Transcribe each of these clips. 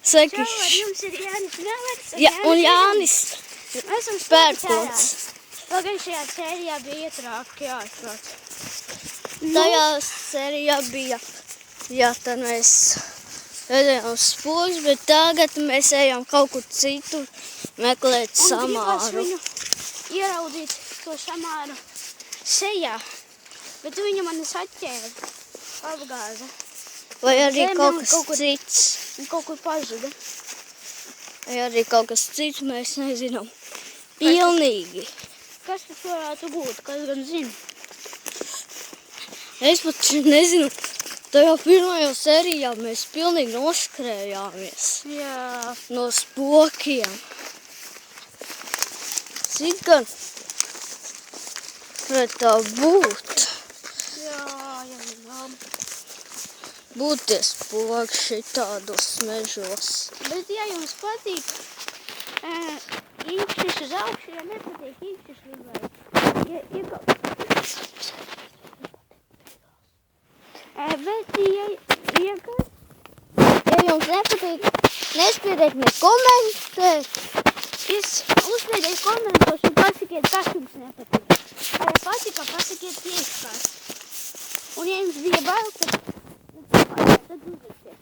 Sveiki. Čau, ar jums ir Jānis Meleks Un Jānis Mēs esam Pērkons. Vēl gan šajā sērijā bija ietrāk jāatbrauc. Tajā sērijā bija, tad mēs redzējām spogus, bet tagad mēs ejam kaut kur citur meklēt samāru. Un gribas viņu ieraudzīt to samāru sejā, bet viņa mani saķēra, apgāza. Vai arī kaut kas cits. Un kaut kur pazuda. Vai arī kaut kas cits, mēs nezinām. Pilnīgi. Kas tas varētu būt? Kas gan zina? Es pat nezinu. Tajā pirmajā sērijā mēs pilnīgi noskrējāmies. Jā. No spokiem. Cik gan varētu tā būt? Jā. Būt tie spoki šitādos mežos. Bet ja jums patīk īkšķis uz augšu, ja nepatīk īkšķis līdz Ja jums nepatīk, nespiediet ne komentēt. Uzspiediet komentos un pasakiet, kas jums nepatīk. Ja patika, pasakiet tieškās. Un ja jums bija bail, tad uzliksiet.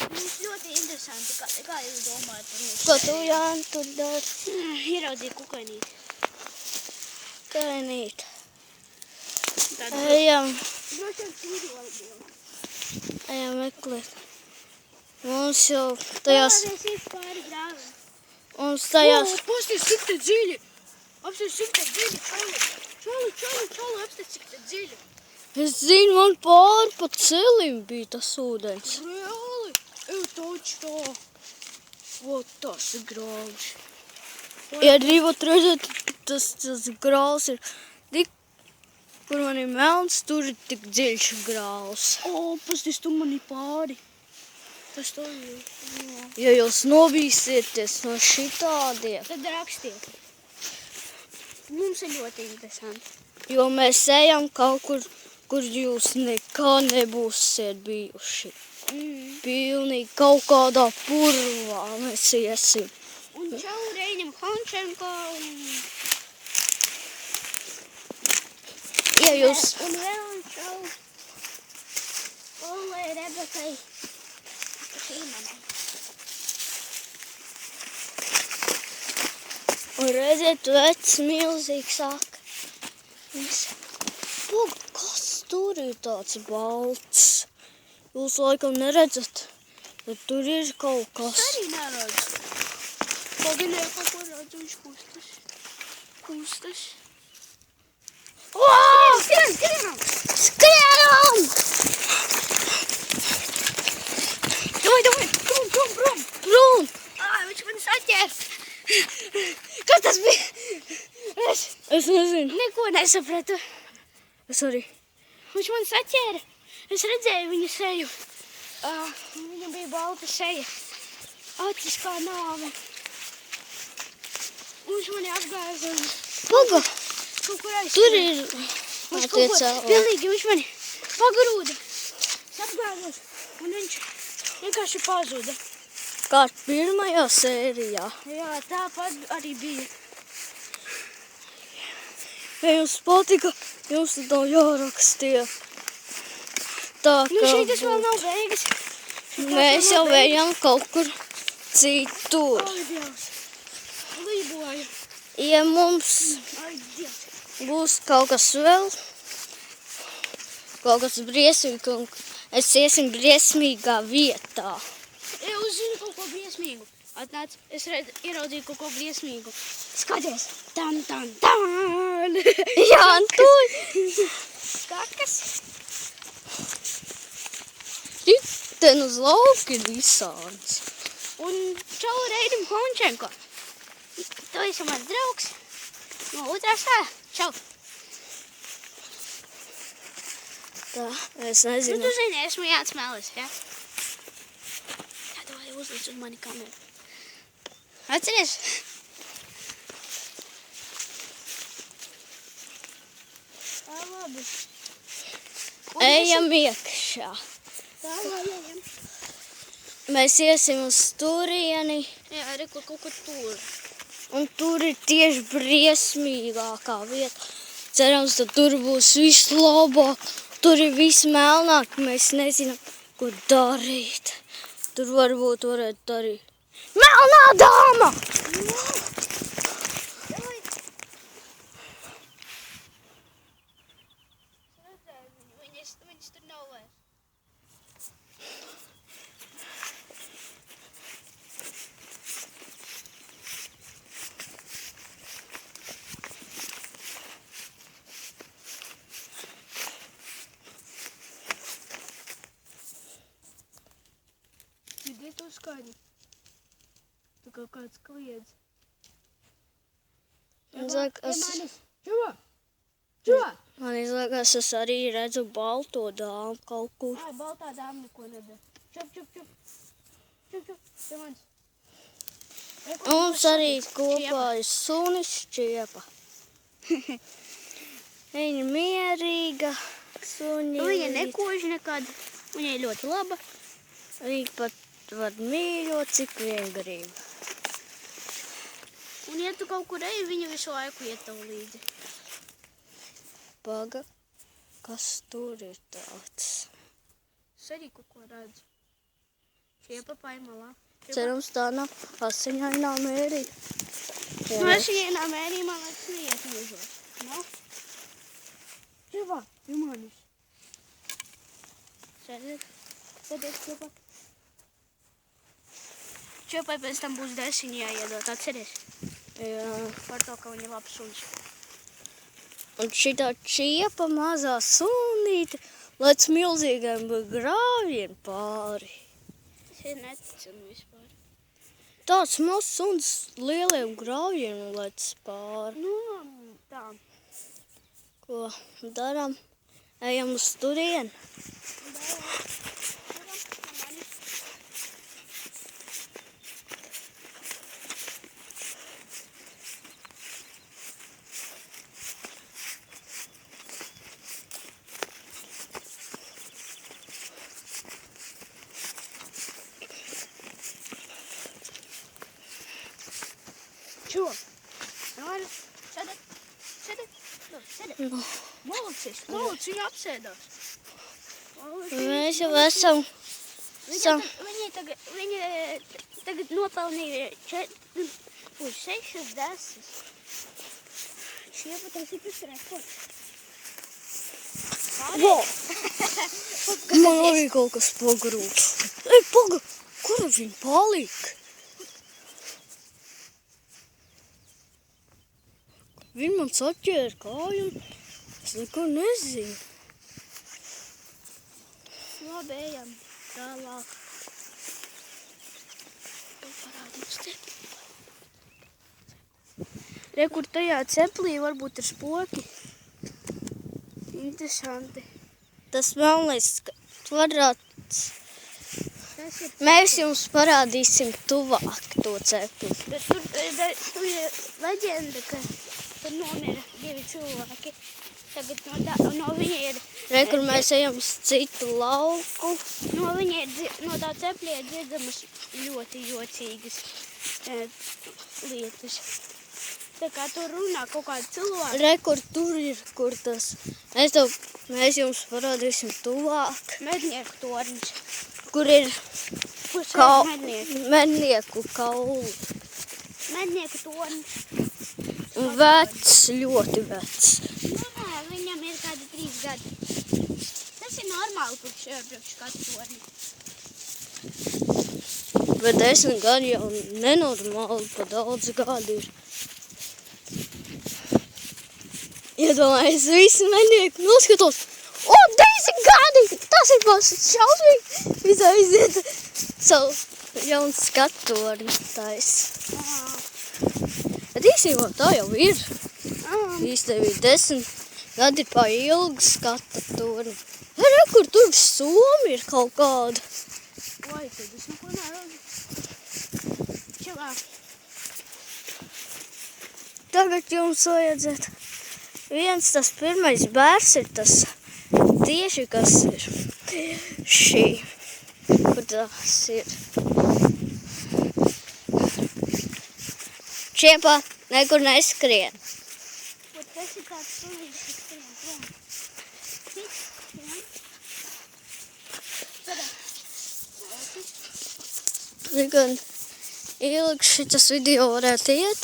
Mums ļoti interesanti, kā jūs domājat par mūsu Ko tu, Jāni, tur dari? Ieraudzīju kukainīti. Kainīt. Tad Ejam droši vien tīri meklēt. Mums jau tajās... Vēlreiz iet pāri grāvim. Mums tajās... Pasties, cik te dziļi! Apsties, cik te dziļi, čali, apsties, cik te dziļi! Es zinu, man pāri pa celim bija tas ūdens. Reāli? Taču tā! O, tas ir grāvs. Ja gribat redzēt, tas grāvs ir tik, kur man ir melns, tur ir tik dziļš grāvs. Pasties, tu mani pāri! Tas to ir. Ja jūs novīsieties no šitādiem, Tad rakstiet. Mums ir ļoti interesanti. jo mēs ejam kaut kur, kur jūs nekā nebūsiet bijuši. Pilnīgi kaut kādā purvā mēs iesim. Un čau Reiņam Hončenko Ja jūs... un vēl čau Olai Rebekai Šīmanai. Un redziet, vecs milzīgs akmenis. Lūk, kas tur ir tāds balts? Jūs laikam neredzat, bet tur ir kaut kas. Arī neredzu. Kaut ko redzu, viņš kustas. Skrienam! Skrienam! Domāju, Prom! viņš mani saķērs. Kas tas bija? Es nezinu. Neko nesapratu. Es arī. Viņš mani saķēra. Es redzēju viņa seju. Viņam bija balta seja. Acis kā nāve. Un viņš mani apgāza un Paga, kaut kur aizskrēja. tur ir... Viņš Tie kaut ko cēlā. pilnīgi, viņš mani pagrūda. Es apgājos un viņš vienkārši pazuda. Kā pirmajā sērijā. Jā, tāpat arī bija. Ja jums patika, jums tad nav jārakstie. Tā Nu, kā šeit tas vēl nav beigas. mēs jau ejam kaut kur citur. Ai, Dievs. Līboju. Ja mums Ai, Dievs. būs kaut kas vēl, kaut kas briesmīgi, un es iesim briesmīgā vietā. Es zinu kaut ko briesmīgu. Atnāc, es ieraudzīju kaut ko briesmīgu. Skaties! Tan! Jā, un tu Kakas! ten uz lauka ir visāds. Un čau Reinim Hončenko. Tu esi mans draugs. No otrā stāvā. Čau! Tā, es Nu, nezinu. tu zini, esmu Jānis Meleks, ja? Tā, vai uzliec uz mani kameru. Atceries? Tā, labi. Ejam iekšā. Tā, lai ejam. mēs iesim uz turieni, Jā, reku kaut ko tur. un tur ir tieši briesmīgākā vieta. Cerams, ka tur būs viss labāk, tur ir viss melnāk, mēs nezinām, ko darīt. Tur varbūt varētu darīt. Melnā dāma! Viņas tur nav vairs. Dzirdi to skaņu? Tu kaut kāds kliedz. Man izliekas, es arī redzu balto dāmu kaut kur. Ai, baltā dāma neko nedara. Čup. Te mans. Mums arī kopā ir sunis Šķiepa. Viņa mierīga, suņi. Viņa nekož nekad. Viņa ir ļoti laba. Viņa pat var mīļot, cik vien grib. Un ja tu kaut kur eji, viņa visu laiku iet tev līdzi. Paga, kas tur ir tāds? Es arī kaut ko redzu. Šiepa paimalā. Cerams, tā nav asiņainā mērī. Nu, asiņainā mērī man liekas neiet mūžos. Nav? Šiepa, manis. Sēdiet, šiepa. Šiepai pēc tam būs desiņi jāiedot, atceries? Jā. Par to, ka viņa labs suns. Un šitā Šķiepa mazā sunīte lec milzīgiem grāvjiem pāri. Es ir neticami vispār. Tāds mazs suns lieliem grāvjiem lec pāri. Nu, tā. Ko darām? Ejam uz turieni. Čo? Sēdiet. Molucis, viņa apsēdās. Mēs jau esam. Viņa tagad nopelnīja 6 desas. Šiepa tas ir pisrēkot. Man arī kaut kas pagrūts. Ei, paga, kur viņa palika? Viņa man saķēra kāju, es neko nezinu. Labi, ejam tālāk. Parādīšu ceplī. Re, kur tajā ceplī varbūt ir spoki. Interesanti. Tas melnais kvadrāts. Mēs jums parādīsim tuvāk to cepli. Tur ir leģenda, ka tur nomira 2 cilvēki. Tagad no viņa ir... Re, kur mēs ejam uz citu lauku. No tā cepļa ir dzirdzamas ļoti jocīgas lietas. Tā kā tur runā kaut kādi cilvēki. Re, kur tur ir, kur tas. Mēs jums parādīsim tuvāk. Mednieku tornis. Kur ir Kur sēž mednieki? mednieku kauli. Mednieku tornis. Un vecs, ļoti vecs. Nē, viņam ir kādi 3 gadi. Tas ir normāli priekš kādu torni. Bet 10 gadi jau nenormāli, pa daudz gadi ir. Iedomājies, visi mednieki noskatos. O, 10 gadi! Tas ir pats šausmīgi! Visā iziet savu jaunu skatutorni tais. Bet īstenībā tā jau ir. Īstenībā 10 gadi pa ilgu skatutorni. Re, kur tur somi ir kaut kāda. Oi, tad es neko neredzu. Čilā. Tagad jums vajadzētu. Tas pirmais bērs ir tas tieši, kas ir šī. Kur Tas ir. Čiepa nekur neskrien. Un tas ir tāds sunīgs, kas skrien prom. Cits skrien. Cik gan ilgi šitas video varētu iet,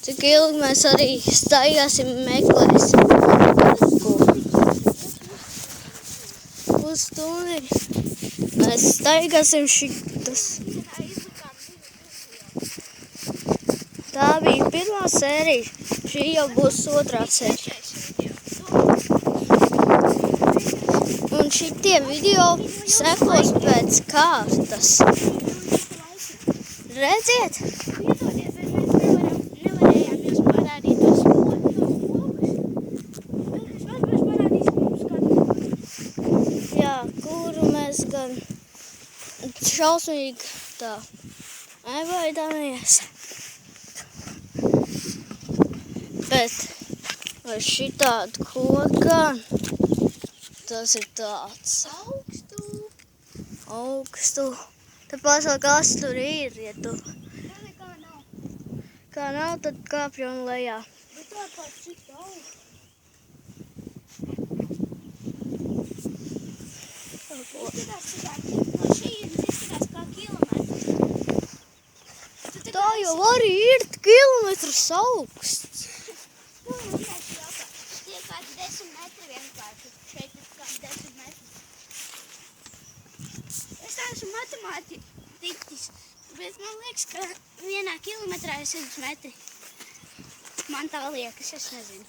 cik ilgi mēs arī staigāsim, meklēsim. Pusstundu mēs staigāsim šitas. Tā bija pirmā sērija, šī jau būs otrā sērija. Un šitie video sekos pēc kārtas. Redziet? Piedodiet, bet mēs nevarējām jūs parādīt tos logus. Mēs parādīsim mums kādu. Jā, kuru mēs gan šausmīgi tā nebaidāmies. Bet vai šitādu kokan, tas ir tāds augstu. Te pasaka, kas tur ir, ja tu Nekā nav. kā nav, tad kāpjam lejā. Bet tā kā cik augsts. No šīs izskatās kā kilometrs. Tā jau arī ir kilometrs augsts. Nu, vienkārši jautā. Tie kādi 10 metri vienkārši. Šeit ir kādi 10 metri. Es esmu matemātiķis, bet man liekas, ka vienā kilometrā ir 100 metri. Man tā liekas, es nezinu.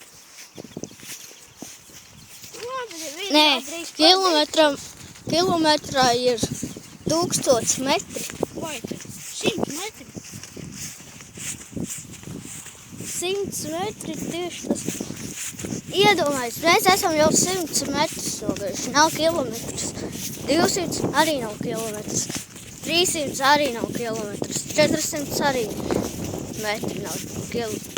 Nē, kilometrā ir 1000 metri. Vai tad 100 metri? 100 metri tieši tas. Iedomājies, mēs esam jau 100 metrus nobijuši, nav kilometrs. 200 arī nav kilometrs. 300 arī nav kilometrs. 400 arī metri nav kilometrs.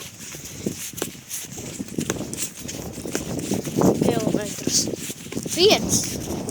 5